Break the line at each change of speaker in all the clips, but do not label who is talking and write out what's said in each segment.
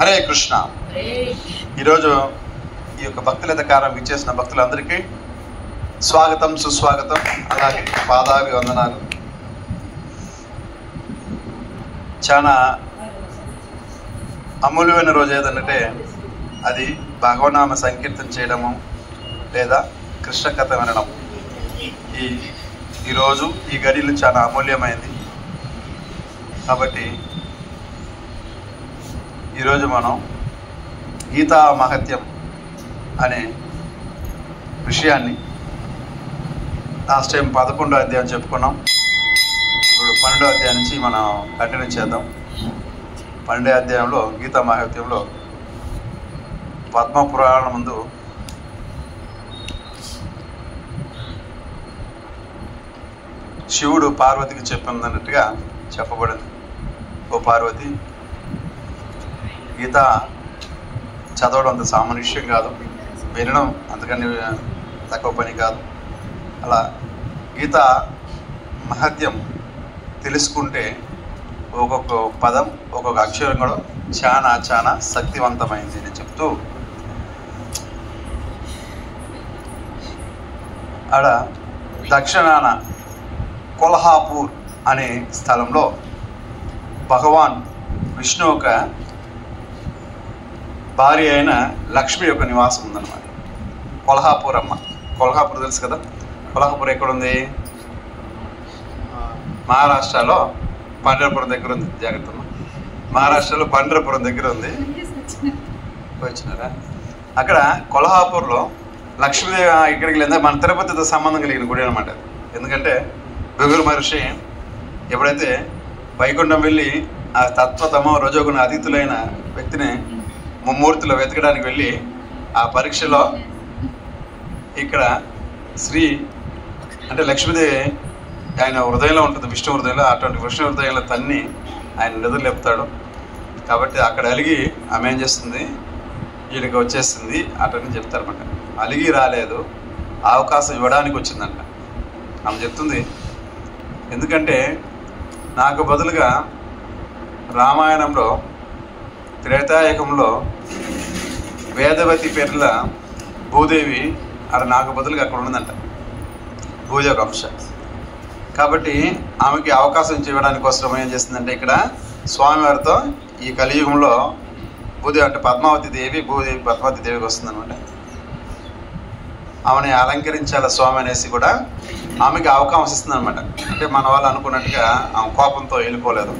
హరే కృష్ణ. ఈరోజు ఈ యొక్క భక్తులత కారం ఇచ్చేసిన భక్తులందరికీ స్వాగతం, సుస్వాగతం, అలాగే పాదాభివందనాలు. చాలా అమూల్యమైన రోజు ఏదంటే అది భగవనామ సంకీర్తన చేయడము లేదా కృష్ణ కథ వినడం. ఈరోజు ఈ గడియలు చాలా అమూల్యమైంది. కాబట్టి ఈరోజు మనం గీతా మహత్యం అనే విషయాన్ని లాస్ట్ టైం 11వ అధ్యాయం చెప్పుకున్నాం. ఇప్పుడు 12వ అధ్యాయం నుంచి మనం కంటిన్యూ చేద్దాం. 12వ అధ్యాయంలో గీతా మహత్యంలో పద్మపురాణం ముందు శివుడు పార్వతికి చెప్పినట్టుగా చెప్పబడింది. ఓ పార్వతి, గీత చదవడం అంత సామాన్య విషయం కాదు, వినడం అంతకని తక్కువ పని కాదు. అలా గీత మహత్యం తెలుసుకుంటే ఒక్కొక్క పదం, ఒక్కొక్క అక్షరం కూడా చాలా చాలా శక్తివంతమైంది అని చెప్తూ ఆడ దక్షిణాన కొల్హాపూర్ అనే స్థలంలో భగవాన్ విష్ణు యొక్క భార్య అయిన లక్ష్మి యొక్క నివాసం ఉందన్నమాట. కొల్హాపూర్ అమ్మ. కొల్హాపూర్ తెలుసు కదా. కొల్హాపూర్ ఎక్కడుంది? మహారాష్ట్రలో పండరపురం దగ్గర ఉంది. జాగ్రత్త, మహారాష్ట్రలో పండరపురం దగ్గర ఉంది. వచ్చినారా? అక్కడ కొల్హాపూర్లో లక్ష్మీదేవి ఇక్కడికి లేదా మన తిరుపతితో సంబంధం కలిగిన గుడి అనమాట. ఎందుకంటే భృగు మహర్షి ఎప్పుడైతే వైకుంఠం వెళ్ళి ఆ తత్వతమో రజోగుణ అతిథులైన వ్యక్తిని ముమ్మూర్తిలో వెతకడానికి వెళ్ళి ఆ పరీక్షలో ఇక్కడ శ్రీ అంటే లక్ష్మీదేవి ఆయన హృదయంలో ఉంటుంది, విష్ణు హృదయంలో. అటువంటి విష్ణు హృదయంలో తన్ని ఆయన నిధులు లేపుతాడు. కాబట్టి అక్కడ అలిగి ఆమె ఏం చేస్తుంది, ఈయనకి వచ్చేస్తుంది అటని చెప్తారన్నమాట. అలిగి రాలేదు, అవకాశం ఇవ్వడానికి వచ్చిందంట. ఆమె చెప్తుంది, ఎందుకంటే నాకు బదులుగా రామాయణంలో త్రేతాయుగంలో వేదవతి పేర్ల భూదేవి అది నాకు బదులుగా అక్కడ ఉన్నదంట, భూజ ఒక అంశ. కాబట్టి ఆమెకి అవకాశం ఇవ్వడానికి కోసం ఏం చేస్తుందంటే ఇక్కడ స్వామివారితో ఈ కలియుగంలో భూదేవి అంటే పద్మావతి దేవి, భూదేవి పద్మావతి దేవికి వస్తుందన్నమాట. ఆమెని అలంకరించాల స్వామి అనేసి కూడా ఆమెకి అవకాశం ఇస్తుంది అనమాట. అంటే మన వాళ్ళు అనుకున్నట్టుగా ఆమె కోపంతో వెళ్ళిపోలేదు,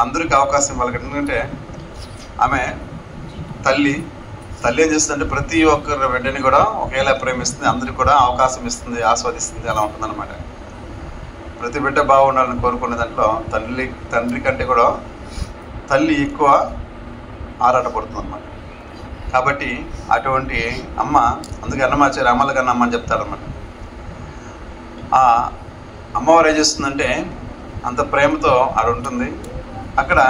అందరికీ అవకాశం ఇవ్వాలి. ఎందుకంటే ఆమె తల్లి ఏం చేస్తుందంటే ప్రతి ఒక్కరి వెంటనే కూడా ఒకేలా ప్రేమిస్తుంది, అందరికి కూడా అవకాశం ఇస్తుంది, ఆస్వాదిస్తుంది. అలా ఉంటుందన్నమాట. ప్రతి బిడ్డ బాగుండాలని కోరుకునే దాంట్లో తండ్రి కంటే కూడా తల్లి ఎక్కువ ఆరాటపడుతుంది అన్నమాట. కాబట్టి అటువంటి అమ్మ, అందుకే అన్నమాచారి అమ్మల కన్నా అమ్మ అని చెప్తారన్నమాట. ఆ అమ్మవారు ఏం చేస్తుందంటే అంత ప్రేమతో ఆడ ఉంటుంది. అక్కడ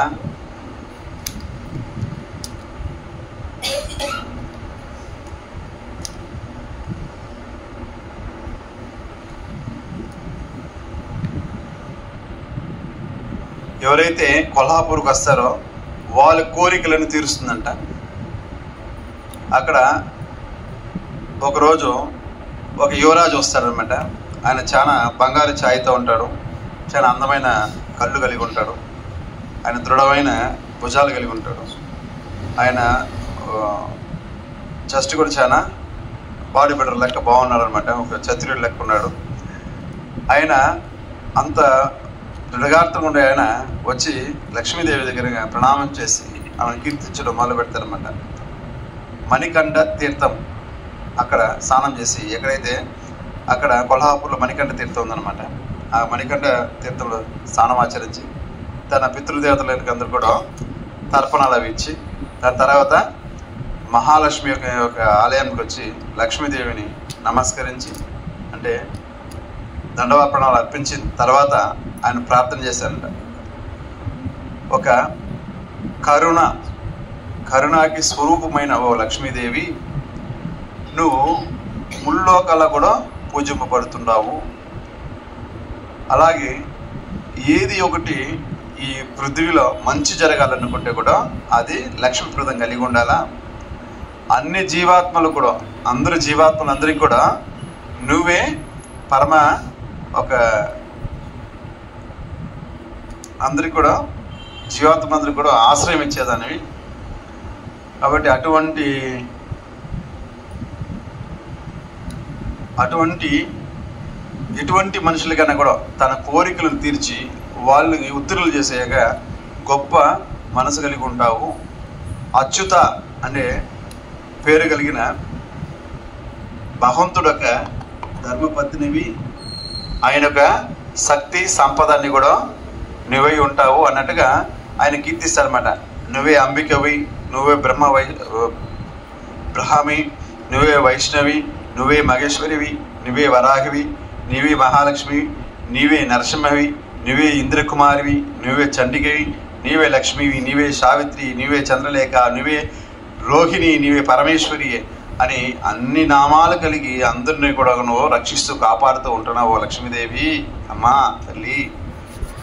ఎవరైతే కొల్హాపూర్కి వస్తారో వాళ్ళ కోరికలను తీరుస్తుందంట. అక్కడ ఒకరోజు ఒక యువరాజు వస్తాడనమాట. ఆయన చాలా బంగారు ఛాయతో ఉంటాడు, చాలా అందమైన కళ్ళు కలిగి ఉంటాడు, ఆయన దృఢమైన భుజాలు కలిగి ఉంటాడు, ఆయన చెస్ట్ కూడా చాలా బాడీ బిల్డర్ లెక్క బాగున్నాడు అనమాట, ఒక క్షత్రియుడు లెక్క ఉన్నాడు. ఆయన అంత దృఢగాత్రంగా ఉండే ఆయన వచ్చి లక్ష్మీదేవి దగ్గర ప్రణామం చేసి ఆమెను కీర్తించడం మొదలు పెడతారనమాట. మణికంఠ తీర్థం అక్కడ స్నానం చేసి, ఎక్కడైతే అక్కడ కొల్హాపూర్లో మణికంఠ తీర్థం ఉందన్నమాట, ఆ మణికంఠ తీర్థంలో స్నానం ఆచరించి తన పితృదేవతలకి అందరూ కూడా తర్పణాలు అవి ఇచ్చి, దాని తర్వాత మహాలక్ష్మి యొక్క ఆలయానికి వచ్చి లక్ష్మీదేవిని నమస్కరించి అంటే దండవార్పణాలు అర్పించిన తర్వాత ఆయన ప్రార్థన చేశారంట. ఒక కరుణాకి స్వరూపమైన ఓ లక్ష్మీదేవి, నువ్వు ముల్లోకాల కూడా పూజింపబడుతున్నావు. అలాగే ఏది ఒకటి ఈ పృథ్వీలో మంచి జరగాలనుకుంటే కూడా అది లక్ష్మీప్రదం కలిగి ఉండాలా. అన్ని జీవాత్మలు కూడా, జీవాత్మలందరికీ కూడా నువ్వే పరమ ఒక అందరికి కూడా జీవాత్మలందరికీ కూడా ఆశ్రయం ఇచ్చేదానివి. కాబట్టి ఎటువంటి మనుషులకైనా కూడా తన కోరికలను తీర్చి వాళ్ళని ఉత్తర్వులు చేసేయక గొప్ప మనసు కలిగి ఉంటావు. అచ్యుత అనే పేరు కలిగిన భగవంతుడొక ధర్మపత్నివి, ఆయన యొక్క శక్తి సంపదాన్ని కూడా నువ్వై ఉంటావు అన్నట్టుగా ఆయన కీర్తిస్తారన్నమాట. నువ్వే అంబికవి, నువ్వే బ్రహ్మి, నువ్వే వైష్ణవి, నువ్వే మహేశ్వరివి, నువ్వే వరాహివి, నీవే మహాలక్ష్మి, నీవే నరసింహవి, నువ్వే ఇంద్రకుమారివి, నువ్వే చండికవి, నీవే లక్ష్మివి, నీవే సావిత్రి, నీవే చంద్రలేఖ, నువ్వే రోహిణి, నీవే పరమేశ్వరి అని అన్ని నామాలు కలిగి అందరినీ కూడా నువ్వు రక్షిస్తూ కాపాడుతూ ఉంటున్నావు. లక్ష్మీదేవి అమ్మా తల్లి,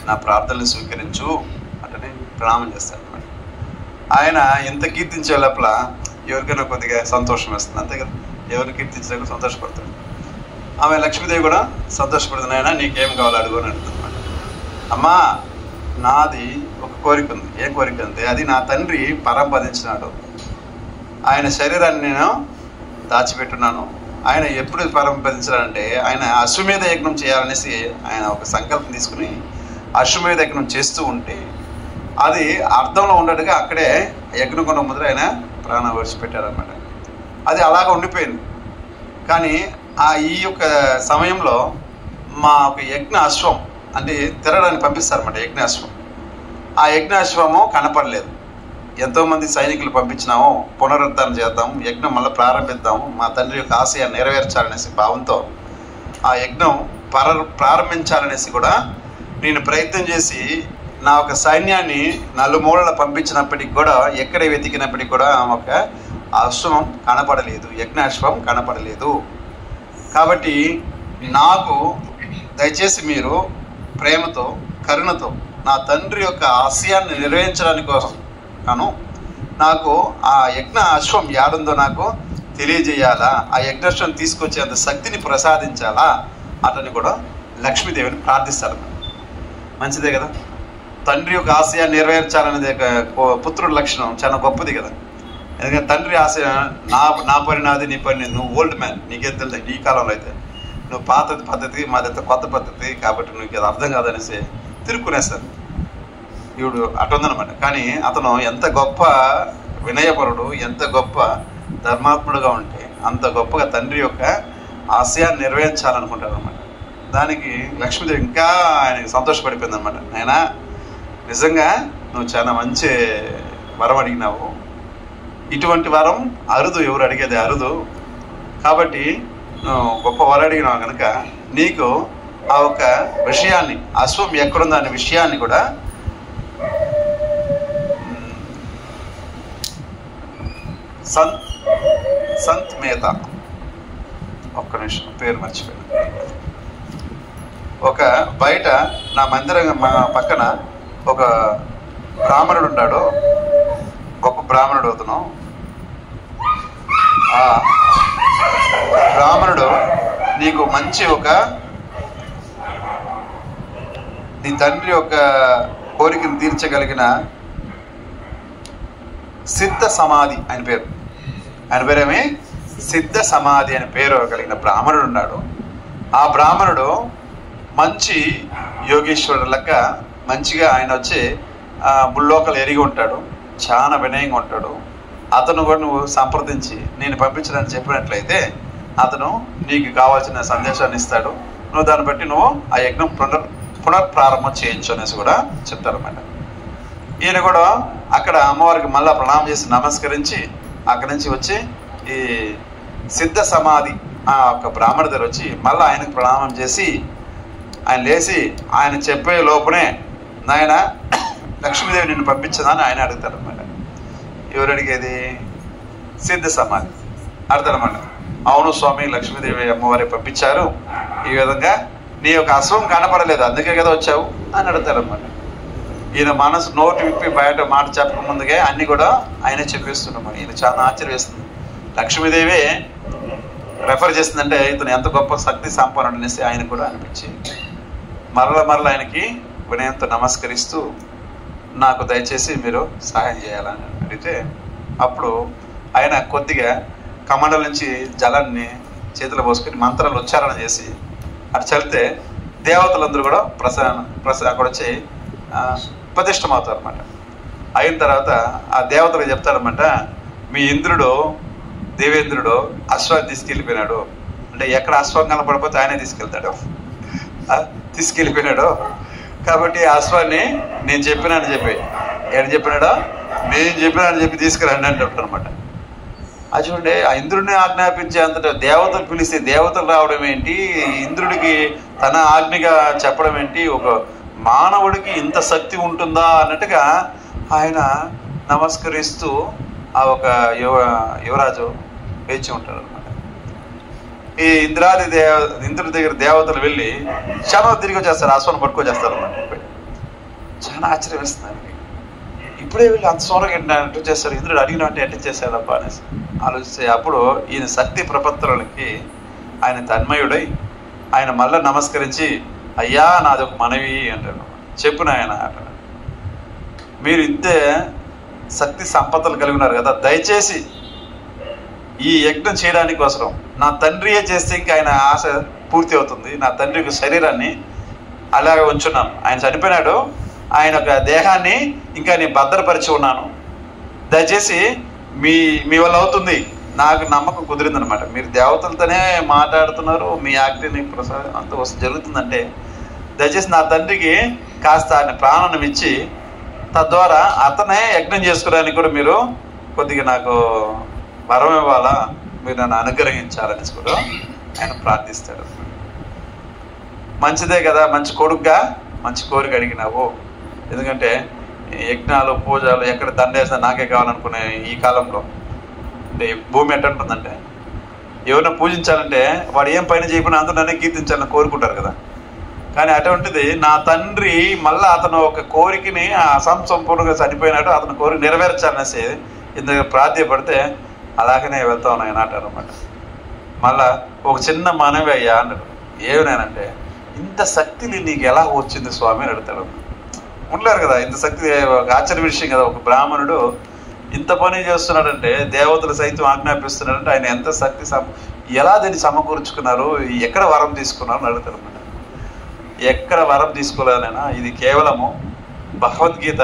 నా ప్రార్థనలు స్వీకరించు అంటే ప్రణామం చేస్తాడు. ఆయన ఎంత కీర్తించే లోపల ఎవరికైనా కొద్దిగా సంతోషం వేస్తుంది, అంతే కదా. ఎవరిని కీర్తించడానికి సంతోషపడతాడు. ఆమె లక్ష్మీదేవి కూడా సంతోషపడుతుంది. ఆయన నీకేం కావాలో అడుగు అని అడుగుతుంది. అమ్మా నాది ఒక కోరిక ఉంది. ఏ కోరిక అంతే, అది నా తండ్రి పరంపదించినాడు. ఆయన శరీరాన్ని నేను దాచిపెట్టున్నాను. ఆయన ఎప్పుడు పరంపదించాడంటే ఆయన అశ్వమేధ యజ్ఞం చేయాలనేసి ఆయన ఒక సంకల్పం తీసుకుని అశ్వమేధ యజ్ఞం చేస్తూ ఉంటే అది అర్థంలో ఉన్నట్టుగా అక్కడే యజ్ఞకొండ ముందర ఆయన ప్రాణం విడిచిపెట్టారనమాట. అది అలాగ ఉండిపోయింది. కానీ ఈ యొక్క సమయంలో మా ఒక యజ్ఞ అశ్వం అంటే తిరగడానికి పంపిస్తారన్నమాట. యజ్ఞాశ్వం, ఆ యజ్ఞాశ్వము కనపడలేదు. ఎంతోమంది సైనికులు పంపించినాము, పునరుద్ధరణ చేద్దాం, యజ్ఞం మళ్ళీ ప్రారంభిద్దాము, మా తండ్రి యొక్క ఆశయాన్ని నెరవేర్చాలనేసి భావంతో ఆ యజ్ఞం ప్రారంభించాలనేసి కూడా నేను ప్రయత్నం చేసి నా ఒక సైన్యాన్ని నలుమూలల పంపించినప్పటికి కూడా ఎక్కడ వెతికినప్పటికీ కూడా ఒక అశ్వం కనపడలేదు, యజ్ఞాశ్వం కనపడలేదు. కాబట్టి నాకు దయచేసి మీరు ప్రేమతో కరుణతో నా తండ్రి యొక్క ఆశయాన్ని నెరవేర్చడానికి కోసం నాకు ఆ యజ్ఞ అశ్వం యాడుందో నాకు తెలియజేయాలా, ఆ యజ్ఞాశ్వం తీసుకొచ్చేంత శక్తిని ప్రసాదించాలా అతన్ని కూడా లక్ష్మీదేవిని ప్రార్థిస్తారు. మంచిదే కదా. తండ్రి యొక్క ఆశయాన్ని నెరవేర్చాలనేది పుత్రుడి లక్షణం చాలా గొప్పది కదా. ఎందుకంటే తండ్రి ఆశయ నా పని నాది, నీ పని నువ్వు ఓల్డ్ మ్యాన్, నీకేం తెలుసు ఈ కాలంలో అయితే నువ్వు పాత పద్ధతి మాదైతే కొత్త పద్ధతి కాబట్టి నీకు అది అర్థం కాదనేసి తిరుక్కునేస్తారు. ఈవిడు అటుందనమాట. కానీ అతను ఎంత గొప్ప వినయపరుడు, ఎంత గొప్ప ధర్మాత్ముడుగా ఉంటే అంత గొప్పగా తండ్రి యొక్క ఆశయాన్ని నెరవేర్చాలనుకుంటారు అనమాట. దానికి లక్ష్మీదేవి ఇంకా ఆయనకి సంతోషపడిపోయింది అనమాట. ఆయన నిజంగా నువ్వు చాలా మంచి వరం అడిగినావు, ఇటువంటి వరం అరుదు, ఎవరు అడిగేది అరుదు. కాబట్టి నువ్వు గొప్ప వరం అడిగినావు కనుక నీకు ఆ ఒక విషయాన్ని, అశ్వం ఎక్కడుందో అనే విషయాన్ని కూడా సంత్ మేతా, ఒక్క నిమిషం పేరు మర్చిపోయాను. ఒక బయట నా మందిరం పక్కన ఒక బ్రాహ్మణుడు ఉన్నాడు, గొప్ప బ్రాహ్మణుడు అవుతున్నాం. ఆ బ్రాహ్మణుడు నీకు మంచి నీ తండ్రి యొక్క కోరికను తీర్చగలిగిన సిద్ధ సమాధి ఆయన పేరేమి సిద్ధ సమాధి అనే పేరు కలిగిన బ్రాహ్మణుడు ఉన్నాడు. ఆ బ్రాహ్మణుడు మంచి యోగేశ్వరుడు లెక్క మంచిగా ఆయన వచ్చి బుల్లోకలు ఎరిగి ఉంటాడు, చాలా వినయంగా ఉంటాడు. అతను కూడా నువ్వు సంప్రదించి నేను పంపించడానికి చెప్పినట్లయితే అతను నీకు కావాల్సిన సందేశాన్ని ఇస్తాడు. నువ్వు దాన్ని బట్టి నువ్వు ఆ యజ్ఞం పునఃప్రారంభం చేయొచ్చు అనేసి కూడా చెప్తారన్నమాట. ఈయన కూడా అక్కడ అమ్మవారికి మళ్ళీ ప్రణామం చేసి నమస్కరించి అక్కడి నుంచి వచ్చి ఈ సిద్ధ సమాధి ఆ యొక్క బ్రాహ్మణ దగ్గర వచ్చి మళ్ళీ ఆయనకు ప్రణామం చేసి ఆయన లేచి ఆయన చెప్పే లోపునే నాయన లక్ష్మీదేవి నిన్ను పంపించదని ఆయన అడుగుతారు అన్నమాట. ఎవరు అడిగేది? సిద్ధ సమాధి అర్థమన్నమాట. అవును స్వామి, లక్ష్మీదేవి అమ్మవారి పంపించారు, ఈ విధంగా నీ యొక్క అశ్వం కనపడలేదు అందుకే కదా వచ్చావు అని అడుగుతారన్నమాట. ఈయన మనసు నోటి విప్పి బయట మాట చెప్పక ముందుగా అన్ని కూడా ఆయనే చెప్పేస్తున్నాము. ఈయన చాలా ఆశ్చర్యం వేస్తుంది. లక్ష్మీదేవి రెఫర్ చేస్తుందంటే ఇతను ఎంత గొప్ప శక్తి సంపన్నుడు అనేసి ఆయన కూడా అనిపించి మరల ఆయనకి వినయంతో నమస్కరిస్తూ నాకు దయచేసి మీరు సహాయం చేయాలని అడిగితే అప్పుడు ఆయన కొద్దిగా కమండల నుంచి జలాన్ని చేతిలో పోసుకొని మంత్రాలు ఉచ్చారణ చేసి అటు చల్లితే దేవతలందరూ కూడా అక్కడ వచ్చి ప్రతిష్టమవుతారు అనమాట. అయిన తర్వాత ఆ దేవతలకు చెప్తారనమాట, మీ ఇంద్రుడు దేవేంద్రుడు అశ్వాన్ని తీసుకెళ్ళిపోయినాడు. అంటే ఎక్కడ అశ్వం కనపడిపోతే ఆయనే తీసుకెళ్ళిపోయినాడు కాబట్టి ఆ అశ్వాన్ని నేను చెప్పినానని చెప్పి ఎక్కడ చెప్పినాడో నేను చెప్పినానని చెప్పి తీసుకురండి అని చెప్తాను అనమాట. అది చూడండి, ఆ ఇంద్రుడిని ఆజ్ఞాపించే అంతటా దేవతలు పిలిస్తే దేవతలు రావడం ఏంటి, ఇంద్రుడికి తన ఆజ్ఞగా చెప్పడం ఏంటి, ఒక మానవుడికి ఇంత శక్తి ఉంటుందా అన్నట్టుగా ఆయన నమస్కరిస్తూ ఆ ఒక యువరాజు వేచి ఉంటాడు అనమాట. ఈ ఇంద్రుడి దగ్గర దేవతలు వెళ్ళి చాలా తిరిగి వచ్చేస్తారు, అశ్వాన్ని పట్టుకొచ్చేస్తారు అనమాట. చాలా ఆశ్చర్యం వేస్తుంది. ఇప్పుడే వీళ్ళు అంత సోనగా ఎట్టు చేస్తారు, ఇంద్రుడు అడిగినట్టు ఎట్ట చేశాడబ్బా అనేసి ఆలోచిస్తే అప్పుడు ఈయన శక్తి ప్రపత్తులకి ఆయన తన్మయుడై ఆయన మళ్ళీ నమస్కరించి, అయ్యా నాది ఒక మనవి అంటాడు. చెప్పున ఆయన అంటాడు, మీరు ఇంతే శక్తి సంపదలు కలిగి ఉన్నారు కదా, దయచేసి ఈ యజ్ఞం చేయడానికి అవసరం నా తండ్రియే చేస్తే ఇంకా ఆయన ఆశ పూర్తి అవుతుంది. నా తండ్రి యొక్క శరీరాన్ని అలాగే ఉంచున్నాను, ఆయన చనిపోయినాడు, ఆయన యొక్క దేహాన్ని ఇంకా నేను భద్రపరిచి ఉన్నాను, దయచేసి మీ వల్ల అవుతుంది, నాకు నమ్మకం కుదిరిందనమాట. మీరు దేవతలతోనే మాట్లాడుతున్నారు, మీ ఆజ్ఞని అంత జరుగుతుందంటే దయచేసి నా తండ్రికి కాస్త ఆయన ప్రాణాన్ని ఇచ్చి తద్వారా అతనే యజ్ఞం చేసుకోవడానికి కూడా మీరు కొద్దిగా నాకు వరం ఇవ్వాలా, మీరు నన్ను అనుగ్రహించాలని కూడా ఆయన ప్రార్థిస్తాడు. మంచిదే కదా, మంచి కొడుకుగా మంచి కోరిక అడిగినావు. ఎందుకంటే యజ్ఞాలు పూజలు ఎక్కడ దండేసినా నాకే కావాలనుకునే ఈ కాలంలో అంటే భూమి ఎట్టుంటుందంటే ఎవరిని పూజించాలంటే వాడు ఏం పైన చేయకుండా అందరూ నన్నే కీర్తించాలని కోరుకుంటారు కదా. కానీ అటువంటిది నా తండ్రి మళ్ళీ అతను ఒక కోరికని అసంపూర్ణంగా చనిపోయినాడు, అతను కోరిక నెరవేర్చాలనేసి ఇందుకు ప్రార్థ్యపడితే అలాగనే వెళ్తాను ఆయన అంటారు అనమాట. మళ్ళా ఒక చిన్న మనవి అయ్యా అన్నాడు. ఏమనేనంటే, ఇంత శక్తిని నీకు ఎలా వచ్చింది స్వామి అని అడుగుతాడు. ఉండలేరు కదా ఇంత శక్తి, ఒక ఆశ్చర్య విషయం కదా. ఒక బ్రాహ్మణుడు ఇంత పని చేస్తున్నాడంటే, దేవతలు సైతం ఆజ్ఞాపిస్తున్నాడంటే ఆయన ఎంత శక్తి ఎలా దీన్ని సమకూర్చుకున్నారు, ఎక్కడ వరం తీసుకున్నారు అని అడుగుతారు అనమాట. ఎక్కడ వరం తీసుకోలేదనైనా ఇది కేవలము భగవద్గీత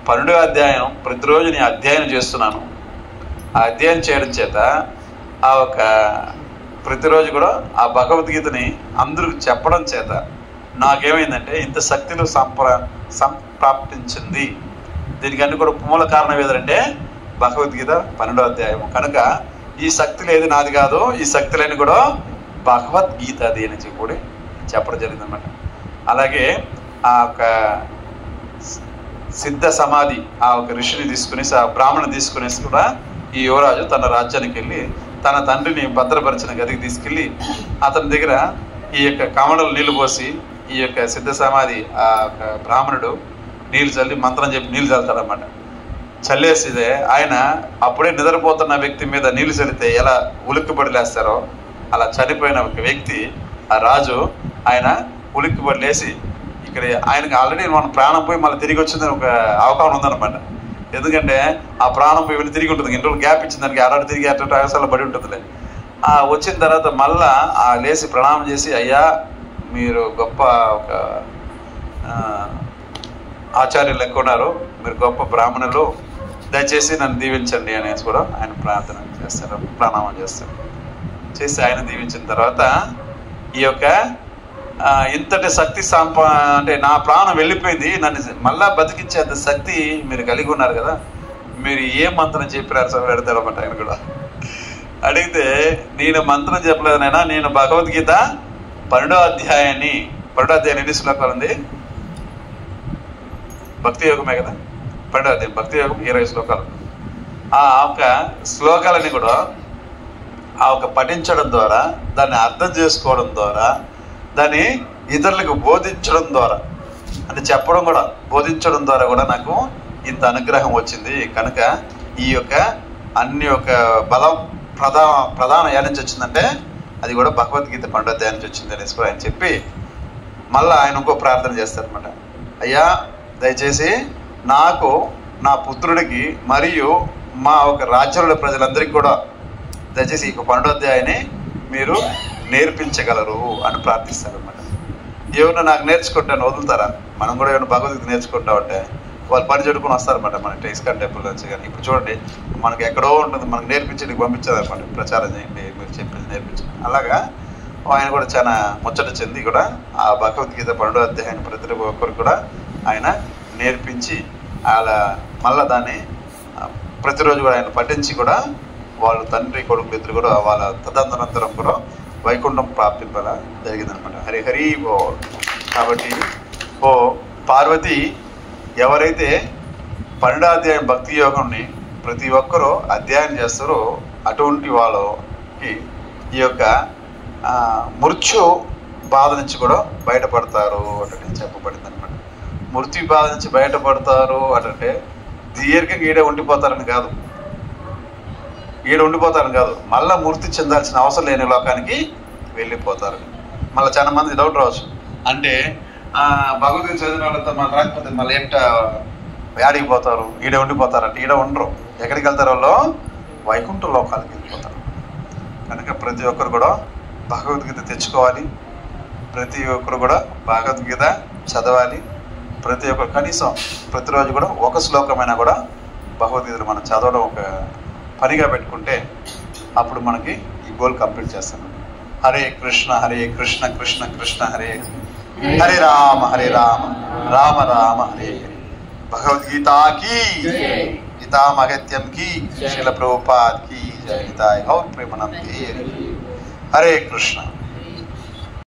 12వ అధ్యాయం ప్రతిరోజు నేను అధ్యయనం చేస్తున్నాను. ఆ అధ్యయనం చేయడం చేత ఆ ఒక ప్రతిరోజు కూడా ఆ భగవద్గీతని అందరికి చెప్పడం చేత నాకేమైందంటే ఇంత శక్తిలో సంప్రాప్తించింది. దీనికి అన్ని కూడా మూల కారణం ఏదంటే భగవద్గీత 12వ అధ్యాయం. కనుక ఈ శక్తి లేదు నాది కాదు, ఈ శక్తులన్నీ కూడా భగవద్గీత అది అని కూడా చెప్పడం జరిగిందన్నమాట. అలాగే ఆ ఒక సిద్ధ సమాధి ఆ ఒక ఋషిని తీసుకుని బ్రాహ్మణుని తీసుకునేసి కూడా ఈ యువరాజు తన రాజ్యానికి వెళ్ళి తన తండ్రిని భద్రపరిచిన గదికి తీసుకెళ్ళి అతని దగ్గర ఈ యొక్క కమండలు నీళ్లు పోసి ఈ యొక్క సిద్ధ సమాధి ఆ యొక్క బ్రాహ్మణుడు నీళ్ళు చల్లి మంత్రం చెప్పి నీళ్ళు చల్లుతాడనమాట. చల్లేసిదే ఆయన అప్పుడే నిద్రపోతున్న వ్యక్తి మీద నీళ్లు చల్లితే ఎలా ఉలిక్కిపడి లేస్తారో అలా చనిపోయిన ఒక వ్యక్తి ఆ రాజు ఆయన ఉలిక్కిపడి లేసి ఇక్కడ ఆయనకి ఆల్రెడీ మన ప్రాణం పోయి మళ్ళీ తిరిగి వచ్చిందని ఒక అవగాహన ఉందన్నమాట. ఎందుకంటే ఆ ప్రాణం పోయి వెళ్ళి తిరిగి ఉంటుంది, 2 రోజులు గ్యాప్ ఇచ్చింది దానికి, ఆరాడు తిరిగి అటువంటి అవసరాలు పడి ఉంటుందిలే. వచ్చిన తర్వాత మళ్ళా ఆ లేచి ప్రణామం చేసి, అయ్యా మీరు గొప్ప ఒక ఆచార్యులు ఎక్కువ ఉన్నారు, మీరు గొప్ప బ్రాహ్మణులు, దయచేసి నన్ను దీవించండి అనేసి కూడా ఆయన ప్రార్థన చేస్తారు, ప్రణామం చేస్తారు. చేసి ఆయన దీవించిన తర్వాత ఈ యొక్క ఇంతటి శక్తి అంటే నా ప్రాణం వెళ్ళిపోయింది, నన్ను మళ్ళా బతికించేంత శక్తి మీరు కలిగి ఉన్నారు కదా, మీరు ఏ మంత్రం చెప్పినారు సార్ పెడతారన్నమాట. ఆయన కూడా అడిగితే నేను మంత్రం చెప్పలేదనైనా నేను భగవద్గీత 12వ అధ్యాయాన్ని 12వ అధ్యాయం ఎన్ని శ్లోకాలు ఉంది, భక్తి యోగమే కదా, 12వ అధ్యాయం భక్తి యోగం 20 శ్లోకాలు. ఆ ఒక శ్లోకాలని కూడా ఆ ఒక పఠించడం ద్వారా, దాన్ని అర్థం చేసుకోవడం ద్వారా, దాన్ని ఇతరులకు బోధించడం ద్వారా అంటే చెప్పడం కూడా, బోధించడం ద్వారా కూడా నాకు ఇంత అనుగ్రహం వచ్చింది. కనుక ఈ యొక్క అన్ని యొక్క బలం ప్రధాన ఏ నుంచి వచ్చిందంటే అది కూడా భగవద్గీత 12వ అధ్యాయం నుంచి వచ్చింది అనేసి ఆయన చెప్పి మళ్ళీ ఆయన ఇంకో ప్రార్థన చేస్తారనమాట. అయ్యా దయచేసి నాకు, నా పుత్రుడికి మరియు మా ఒక రాజ్యంలో ప్రజలందరికీ కూడా దయచేసి ఈ 12వ అధ్యాయాన్ని మీరు నేర్పించగలరు అని ప్రార్థిస్తారనమాట. ఏమన్నా నాకు నేర్చుకుంటాను వదులుతారా? మనం కూడా ఏమైనా భగవద్గీత నేర్చుకుంటామంటే వాళ్ళు పని చెడుకుని వస్తారనమాట మన ఇస్కాన్ టెంపుల్ నుంచి. కానీ ఇప్పుడు చూడండి, మనకి ఎక్కడో ఉంటుంది, మనకు నేర్పించడానికి పంపించారనమాట, ప్రచారం చేయండి, మీరు చెప్పింది నేర్పించండి. అలాగా ఆయన కూడా చాలా ముచ్చట చెంది కూడా ఆ భగవద్గీత 12వ అధ్యాయాన్ని ప్రతి ఒక్కరు కూడా ఆయన నేర్పించి అలా మళ్ళీ దాన్ని ప్రతిరోజు కూడా ఆయన పఠించి కూడా వాళ్ళు తండ్రి కొడుకులు ఇద్దరు కూడా వాళ్ళ తదనంతరం కూడా వైకుంఠం ప్రాప్తింపల జరిగిందనమాట. హరి హరి ఓ. కాబట్టి ఓ పార్వతి ఎవరైతే 12వ అధ్యాయం భక్తి యోగంని ప్రతి ఒక్కరూ అధ్యయనం చేస్తారో అటువంటి వాళ్ళకి ఈ యొక్క మృత్యు బాధ నుంచి కూడా బయటపడతారు అంటే చెప్పబడింది అనమాట. మృత్యు బాధ నుంచి బయటపడతారు అంటే దీర్ఘంగా ఈడే ఉండిపోతారని కాదు, మళ్ళీ మృతి చెందాల్సిన అవసరం లేని లోకానికి వెళ్ళిపోతారు. మళ్ళీ చాలా మంది డౌట్ రావచ్చు, అంటే భగవద్గీత చదివిన వాళ్ళతో మళ్ళీ రాకపోతే మళ్ళీ ఏడికి పోతారు, ఈడే ఉండిపోతారంటే ఈడ ఉండరు. ఎక్కడికి వెళ్తారు వాళ్ళు? వైకుంఠ లోకాలకు వెళ్ళిపోతారు. కనుక ప్రతి ఒక్కరు కూడా భగవద్గీత తెచ్చుకోవాలి, ప్రతి ఒక్కరు కూడా భగవద్గీత చదవాలి. ప్రతి ఒక్కరు కనీసం ప్రతిరోజు కూడా ఒక శ్లోకమైనా కూడా భగవద్గీతను మనం చదవడం ఒక పనిగా పెట్టుకుంటే అప్పుడు మనకి ఈ గోల్ కంప్లీట్ చేస్తాం. హరే కృష్ణ కృష్ణ కృష్ణ హరే హరే రామ రామ రామ హరే హరే. భగవద్గీతకి గీతా మహత్యం కి శిల ప్రభుపాద్ కి జయ. గౌర్ ప్రేమానంద హరే కృష్ణ.